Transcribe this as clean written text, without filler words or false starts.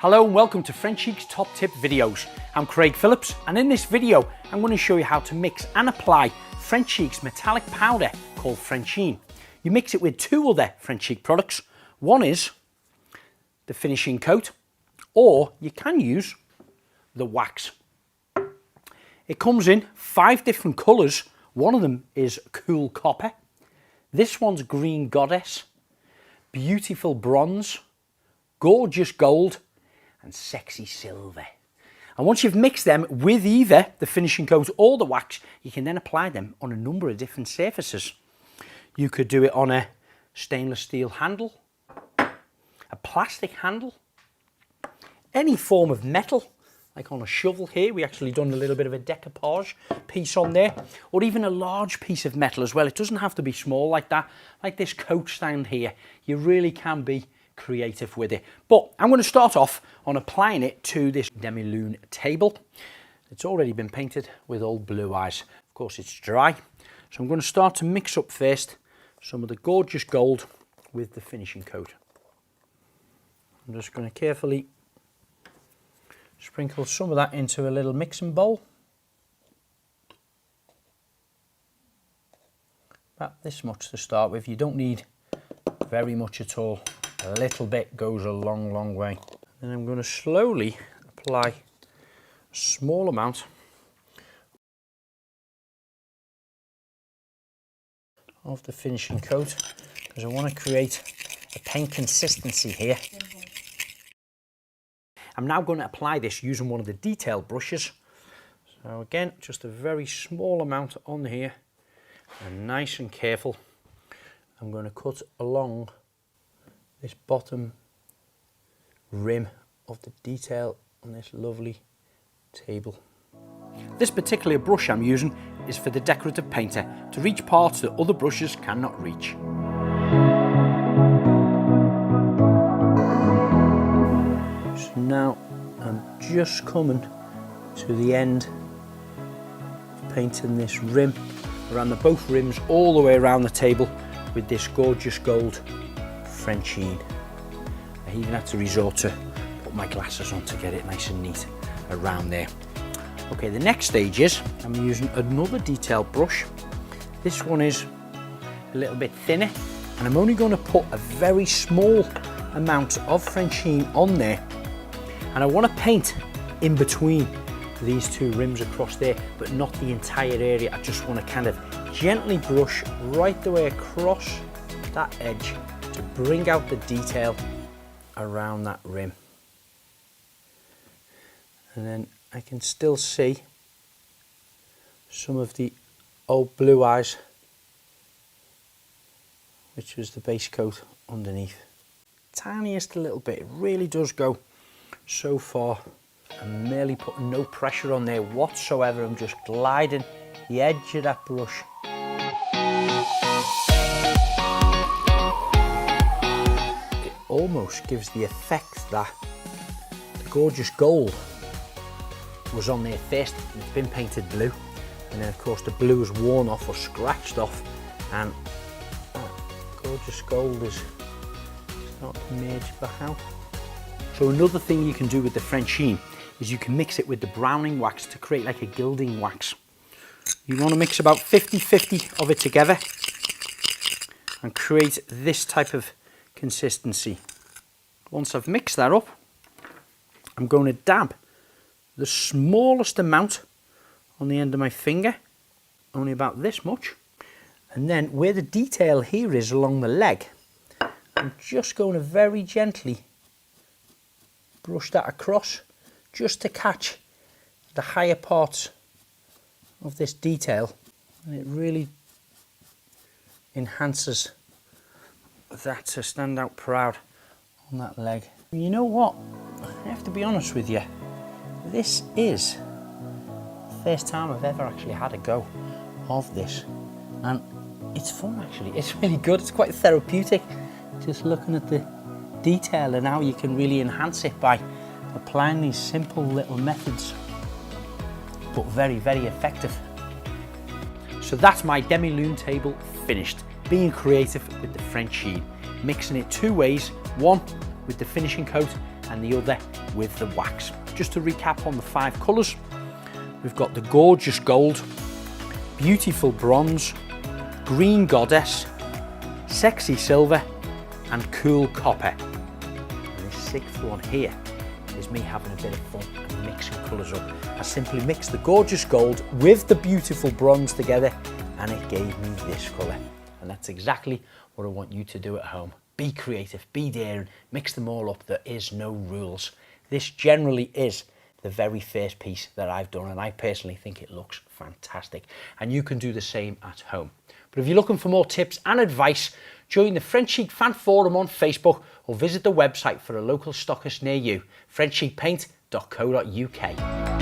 Hello and welcome to Frenchique's Top Tip Videos. I'm Craig Phillips, and in this video I'm going to show you how to mix and apply Frenchique's metallic powder called Frenchine. You mix it with two other Frenchique products. One is the finishing coat, or you can use the wax. It comes in 5 different colours. One of them is cool copper. This one's green goddess, beautiful bronze, gorgeous gold, and sexy silver. And once you've mixed them with either the finishing coat or the wax, you can then apply them on a number of different surfaces. You could do it on a stainless steel handle, a plastic handle, any form of metal, like on a shovel here. We actually done a little bit of a decoupage piece on there, or even a large piece of metal as well. It doesn't have to be small like that, like this coat stand here. You really can be creative with it. But I'm going to start off on applying it to this demi-lune table. It's already been painted with old blue eyes. Of course, it's dry. So I'm going to start to mix up first some of the gorgeous gold with the finishing coat. I'm just going to carefully sprinkle some of that into a little mixing bowl. About this much to start with. You don't need very much at all. A little bit goes a long, long way. Then I'm going to slowly apply a small amount of the finishing coat, because I want to create a paint consistency here. I'm now going to apply this using one of the detail brushes. So again, just a very small amount on here, and nice and careful. I'm going to cut along this bottom rim of the detail on this lovely table. This particular brush I'm using is for the decorative painter to reach parts that other brushes cannot reach. So now I'm just coming to the end of painting this rim around both rims all the way around the table with this gorgeous gold Frenchine. I even had to resort to put my glasses on to get it nice and neat around there. Okay, the next stage is I'm using another detail brush. This one is a little bit thinner, and I'm only going to put a very small amount of Frenchine on there, and I want to paint in between these two rims across there, but not the entire area. I just want to kind of gently brush right the way across that edge to bring out the detail around that rim. And then I can still see some of the old blue eyes, which was the base coat underneath. Tiniest a little bit, it really does go so far. I'm merely putting no pressure on there whatsoever. I'm just gliding the edge of that brush. Almost gives the effect that the gorgeous gold was on there first and it's been painted blue, and then of course the blue is worn off or scratched off, and that gorgeous gold is starting to merge back out. So another thing you can do with the Frenchine is you can mix it with the browning wax to create like a gilding wax. You want to mix about 50-50 of it together and create this type of consistency. Once I've mixed that up, I'm going to dab the smallest amount on the end of my finger, only about this much, and then where the detail here is along the leg, I'm just going to very gently brush that across just to catch the higher parts of this detail, and it really enhances that to stand out proud on that leg. You know what, I have to be honest with you, this is the first time I've ever actually had a go of this, and it's fun actually. It's really good. It's quite therapeutic just looking at the detail and how you can really enhance it by applying these simple little methods, but very, very effective. So that's my demi-lune table finished. Being creative with the Frenchine, mixing it two ways, one with the finishing coat and the other with the wax. Just to recap on the 5 colours, we've got the Gorgeous Gold, Beautiful Bronze, Green Goddess, Sexy Silver and Cool Copper. And this 6th one here is me having a bit of fun and mixing colours up. I simply mixed the Gorgeous Gold with the Beautiful Bronze together and it gave me this colour. And that's exactly what I want you to do at home. Be creative, be daring, mix them all up. There is no rules. This generally is the very first piece that I've done and I personally think it looks fantastic. And you can do the same at home. But if you're looking for more tips and advice, join the French Chic Fan Forum on Facebook or visit the website for a local stockist near you, frenchchicpaint.co.uk.